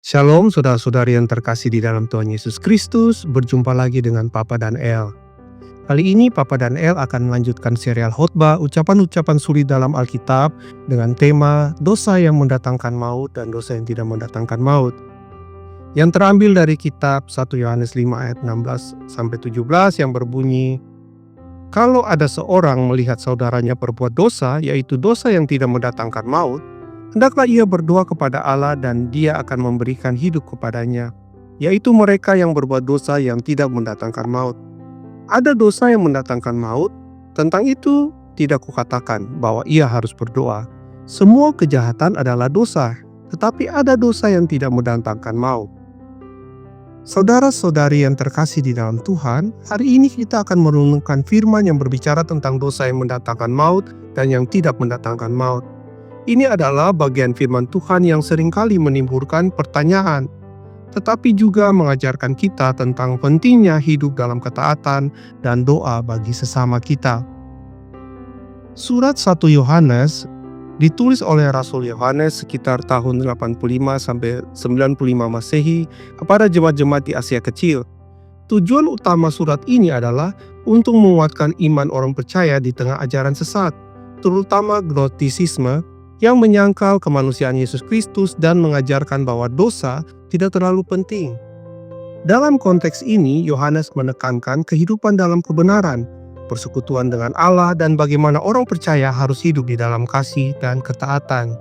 Shalom saudara-saudari yang terkasih di dalam Tuhan Yesus Kristus, berjumpa lagi dengan Papa dan El. Kali ini Papa dan El akan melanjutkan serial khotbah ucapan-ucapan sulit dalam Alkitab dengan tema dosa yang mendatangkan maut dan dosa yang tidak mendatangkan maut. Yang terambil dari kitab 1 Yohanes 5 ayat 16-17 yang berbunyi, "Kalau ada seorang melihat saudaranya berbuat dosa, yaitu dosa yang tidak mendatangkan maut, hendaklah ia berdoa kepada Allah dan Dia akan memberikan hidup kepadanya, yaitu mereka yang berbuat dosa yang tidak mendatangkan maut. Ada dosa yang mendatangkan maut, tentang itu tidak kukatakan bahwa ia harus berdoa. Semua kejahatan adalah dosa, tetapi ada dosa yang tidak mendatangkan maut." Saudara-saudari yang terkasih di dalam Tuhan, hari ini kita akan merenungkan firman yang berbicara tentang dosa yang mendatangkan maut dan yang tidak mendatangkan maut. Ini adalah bagian firman Tuhan yang seringkali menimbulkan pertanyaan, tetapi juga mengajarkan kita tentang pentingnya hidup dalam ketaatan dan doa bagi sesama kita. Surat 1 Yohanes ditulis oleh Rasul Yohanes sekitar tahun 85-95 Masehi kepada jemaat-jemaat di Asia Kecil. Tujuan utama surat ini adalah untuk menguatkan iman orang percaya di tengah ajaran sesat, terutama gnostisisme yang menyangkal kemanusiaan Yesus Kristus dan mengajarkan bahwa dosa tidak terlalu penting. Dalam konteks ini, Yohanes menekankan kehidupan dalam kebenaran, persekutuan dengan Allah, dan bagaimana orang percaya harus hidup di dalam kasih dan ketaatan.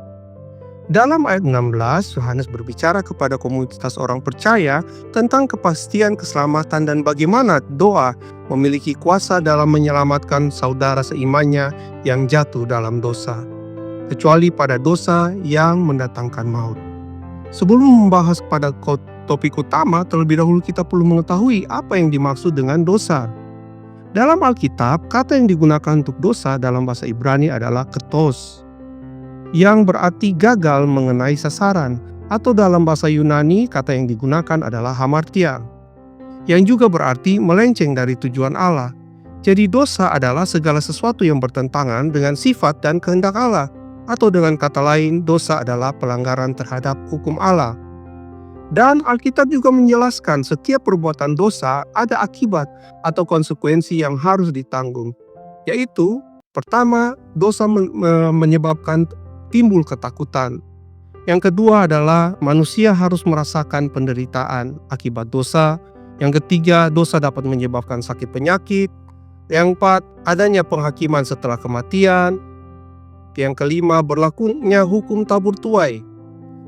Dalam ayat 16, Yohanes berbicara kepada komunitas orang percaya tentang kepastian keselamatan dan bagaimana doa memiliki kuasa dalam menyelamatkan saudara seimannya yang jatuh dalam dosa, kecuali pada dosa yang mendatangkan maut. Sebelum membahas pada topik utama, terlebih dahulu kita perlu mengetahui apa yang dimaksud dengan dosa. Dalam Alkitab, kata yang digunakan untuk dosa dalam bahasa Ibrani adalah ketos, yang berarti gagal mengenai sasaran, atau dalam bahasa Yunani, kata yang digunakan adalah hamartia, yang juga berarti melenceng dari tujuan Allah. Jadi dosa adalah segala sesuatu yang bertentangan dengan sifat dan kehendak Allah, atau dengan kata lain, dosa adalah pelanggaran terhadap hukum Allah. Dan Alkitab juga menjelaskan setiap perbuatan dosa ada akibat atau konsekuensi yang harus ditanggung. Yaitu, pertama, dosa menyebabkan timbul ketakutan. Yang kedua adalah manusia harus merasakan penderitaan akibat dosa. Yang ketiga, dosa dapat menyebabkan sakit penyakit. Yang keempat, adanya penghakiman setelah kematian. Yang kelima, berlakunya hukum tabur tuai.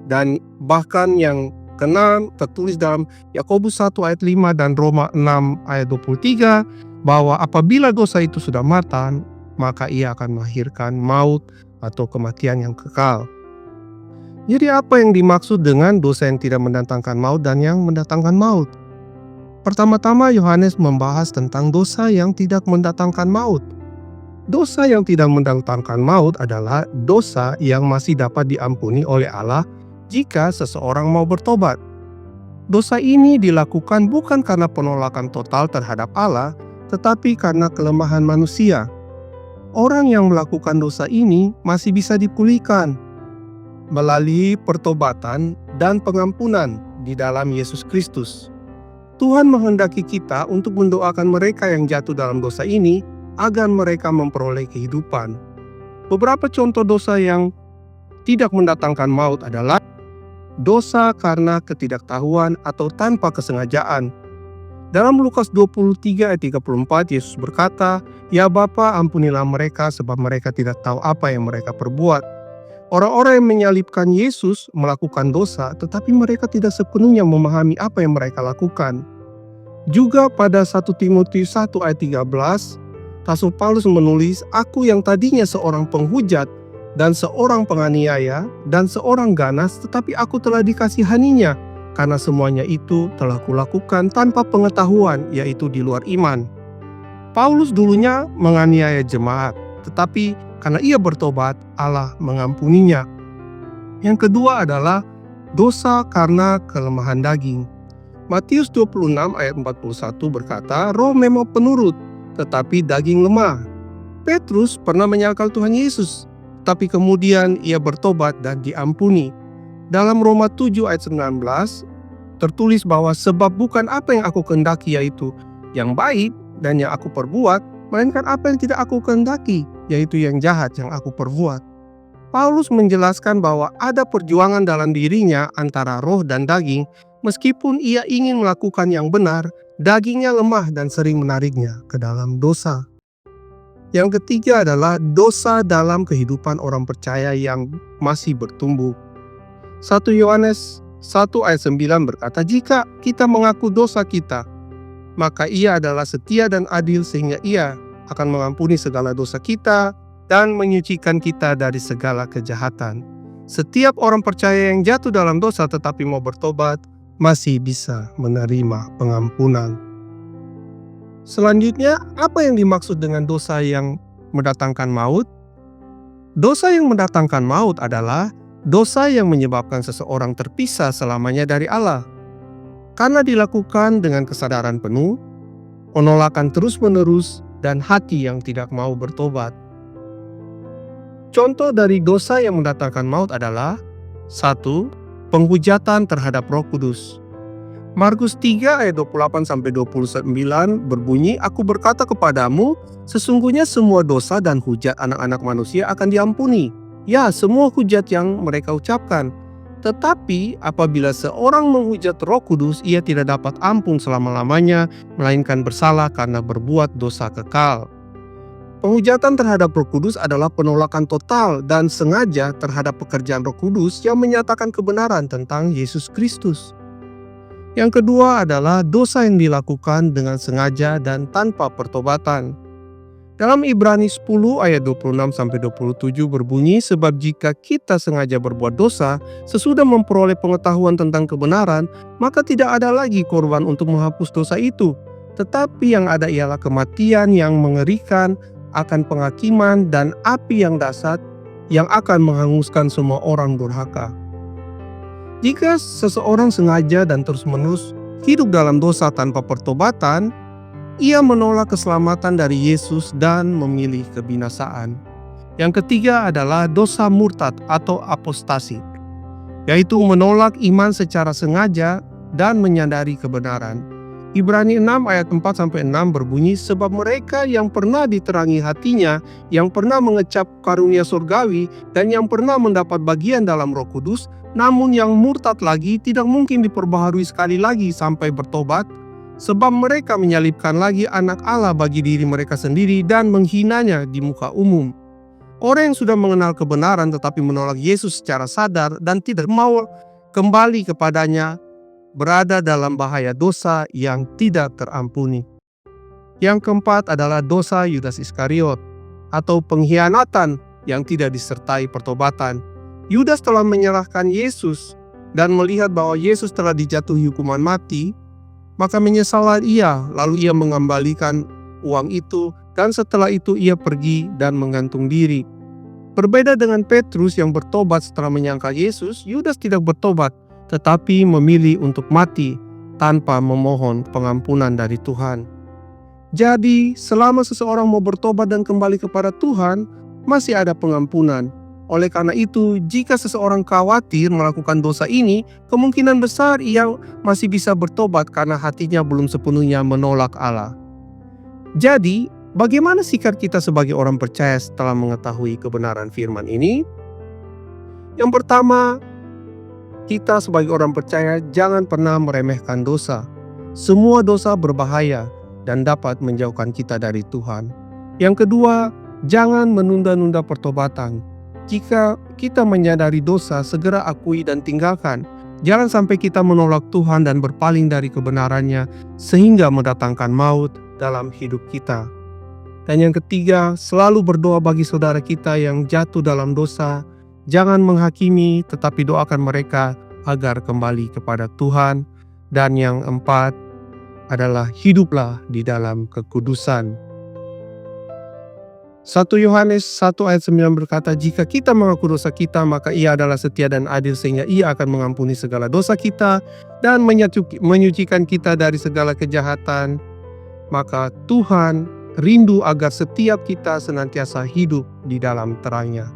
Dan bahkan yang keenam tertulis dalam Yakobus 1 ayat 5 dan Roma 6 ayat 23 bahwa apabila dosa itu sudah matang, maka ia akan melahirkan maut atau kematian yang kekal. Jadi apa yang dimaksud dengan dosa yang tidak mendatangkan maut dan yang mendatangkan maut? Pertama-tama Yohanes membahas tentang dosa yang tidak mendatangkan maut. Dosa yang tidak mendatangkan maut adalah dosa yang masih dapat diampuni oleh Allah jika seseorang mau bertobat. Dosa ini dilakukan bukan karena penolakan total terhadap Allah, tetapi karena kelemahan manusia. Orang yang melakukan dosa ini masih bisa dipulihkan melalui pertobatan dan pengampunan di dalam Yesus Kristus. Tuhan menghendaki kita untuk mendoakan mereka yang jatuh dalam dosa ini agar mereka memperoleh kehidupan. Beberapa contoh dosa yang tidak mendatangkan maut adalah dosa karena ketidaktahuan atau tanpa kesengajaan. Dalam Lukas 23 ayat 34, Yesus berkata, "Ya Bapa, ampunilah mereka sebab mereka tidak tahu apa yang mereka perbuat." Orang-orang yang menyalibkan Yesus melakukan dosa, tetapi mereka tidak sepenuhnya memahami apa yang mereka lakukan. Juga pada 1 Timotius 1 ayat 13, Rasul Paulus menulis, "Aku yang tadinya seorang penghujat dan seorang penganiaya dan seorang ganas, tetapi aku telah dikasihaninya, karena semuanya itu telah kulakukan tanpa pengetahuan, yaitu di luar iman." Paulus dulunya menganiaya jemaat, tetapi karena ia bertobat, Allah mengampuninya. Yang kedua adalah dosa karena kelemahan daging. Matius 26 ayat 41 berkata, "Roh memang penurut, tetapi daging lemah." Petrus pernah menyangkal Tuhan Yesus, tapi kemudian ia bertobat dan diampuni. Dalam Roma 7 ayat 19, tertulis bahwa sebab bukan apa yang aku kehendaki yaitu yang baik dan yang aku perbuat, melainkan apa yang tidak aku kehendaki yaitu yang jahat yang aku perbuat. Paulus menjelaskan bahwa ada perjuangan dalam dirinya antara roh dan daging. Meskipun ia ingin melakukan yang benar, dagingnya lemah dan sering menariknya ke dalam dosa. Yang ketiga adalah dosa dalam kehidupan orang percaya yang masih bertumbuh. 1 Yohanes 1 ayat 9 berkata, jika kita mengaku dosa kita, maka ia adalah setia dan adil sehingga ia akan mengampuni segala dosa kita dan menyucikan kita dari segala kejahatan. Setiap orang percaya yang jatuh dalam dosa tetapi mau bertobat, masih bisa menerima pengampunan. Selanjutnya, apa yang dimaksud dengan dosa yang mendatangkan maut? Dosa yang mendatangkan maut adalah dosa yang menyebabkan seseorang terpisah selamanya dari Allah. Karena dilakukan dengan kesadaran penuh, penolakan terus-menerus, dan hati yang tidak mau bertobat. Contoh dari dosa yang mendatangkan maut adalah 1. Penghujatan terhadap Roh Kudus. Markus 3 ayat 28-29 berbunyi, aku berkata kepadamu, sesungguhnya semua dosa dan hujat anak-anak manusia akan diampuni. Ya, semua hujat yang mereka ucapkan. Tetapi apabila seorang menghujat Roh Kudus, ia tidak dapat ampun selama-lamanya, melainkan bersalah karena berbuat dosa kekal. Penghujatan terhadap Roh Kudus adalah penolakan total dan sengaja terhadap pekerjaan Roh Kudus yang menyatakan kebenaran tentang Yesus Kristus. Yang kedua adalah dosa yang dilakukan dengan sengaja dan tanpa pertobatan. Dalam Ibrani 10 ayat 26-27 berbunyi, sebab jika kita sengaja berbuat dosa sesudah memperoleh pengetahuan tentang kebenaran, maka tidak ada lagi korban untuk menghapus dosa itu. Tetapi yang ada ialah kematian yang mengerikan akan penghakiman dan api yang dahsyat yang akan menghanguskan semua orang durhaka. Jika seseorang sengaja dan terus-menerus hidup dalam dosa tanpa pertobatan, ia menolak keselamatan dari Yesus dan memilih kebinasaan. Yang ketiga adalah dosa murtad atau apostasi, yaitu menolak iman secara sengaja dan menyadari kebenaran. Ibrani 6 ayat 4-6 berbunyi, sebab mereka yang pernah diterangi hatinya, yang pernah mengecap karunia surgawi, dan yang pernah mendapat bagian dalam Roh Kudus, namun yang murtad lagi tidak mungkin diperbaharui sekali lagi sampai bertobat, sebab mereka menyalibkan lagi anak Allah bagi diri mereka sendiri dan menghinanya di muka umum. Orang yang sudah mengenal kebenaran tetapi menolak Yesus secara sadar dan tidak mau kembali kepadanya, berada dalam bahaya dosa yang tidak terampuni. Yang keempat adalah dosa Yudas Iskariot atau pengkhianatan yang tidak disertai pertobatan. Yudas telah menyerahkan Yesus dan melihat bahwa Yesus telah dijatuhi hukuman mati, maka menyesallah ia, lalu ia mengembalikan uang itu dan setelah itu ia pergi dan menggantung diri. Berbeda dengan Petrus yang bertobat setelah menyangkal Yesus, Yudas tidak bertobat tetapi memilih untuk mati tanpa memohon pengampunan dari Tuhan. Jadi, selama seseorang mau bertobat dan kembali kepada Tuhan, masih ada pengampunan. Oleh karena itu, jika seseorang khawatir melakukan dosa ini, kemungkinan besar ia masih bisa bertobat karena hatinya belum sepenuhnya menolak Allah. Jadi, bagaimana sikap kita sebagai orang percaya setelah mengetahui kebenaran firman ini? Yang pertama, kita sebagai orang percaya jangan pernah meremehkan dosa. Semua dosa berbahaya dan dapat menjauhkan kita dari Tuhan. Yang kedua, jangan menunda-nunda pertobatan. Jika kita menyadari dosa, segera akui dan tinggalkan. Jangan sampai kita menolak Tuhan dan berpaling dari kebenarannya sehingga mendatangkan maut dalam hidup kita. Dan yang ketiga, selalu berdoa bagi saudara kita yang jatuh dalam dosa. Jangan menghakimi, tetapi doakan mereka agar kembali kepada Tuhan. Dan yang empat adalah hiduplah di dalam kekudusan. 1 Yohanes 1 ayat 9 berkata, jika kita mengaku dosa kita, maka ia adalah setia dan adil sehingga ia akan mengampuni segala dosa kita dan menyucikan kita dari segala kejahatan. Maka Tuhan rindu agar setiap kita senantiasa hidup di dalam terang-Nya.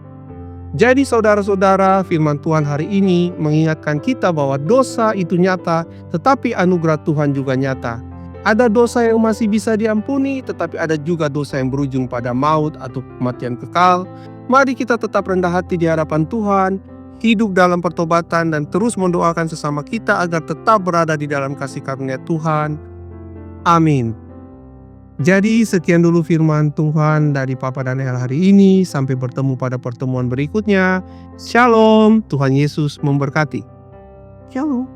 Jadi saudara-saudara, firman Tuhan hari ini mengingatkan kita bahwa dosa itu nyata, tetapi anugerah Tuhan juga nyata. Ada dosa yang masih bisa diampuni, tetapi ada juga dosa yang berujung pada maut atau kematian kekal. Mari kita tetap rendah hati di hadapan Tuhan, hidup dalam pertobatan, dan terus mendoakan sesama kita agar tetap berada di dalam kasih karunia Tuhan. Amin. Jadi sekian dulu firman Tuhan dari Papa Daniel hari ini. Sampai bertemu pada pertemuan berikutnya. Shalom, Tuhan Yesus memberkati. Shalom.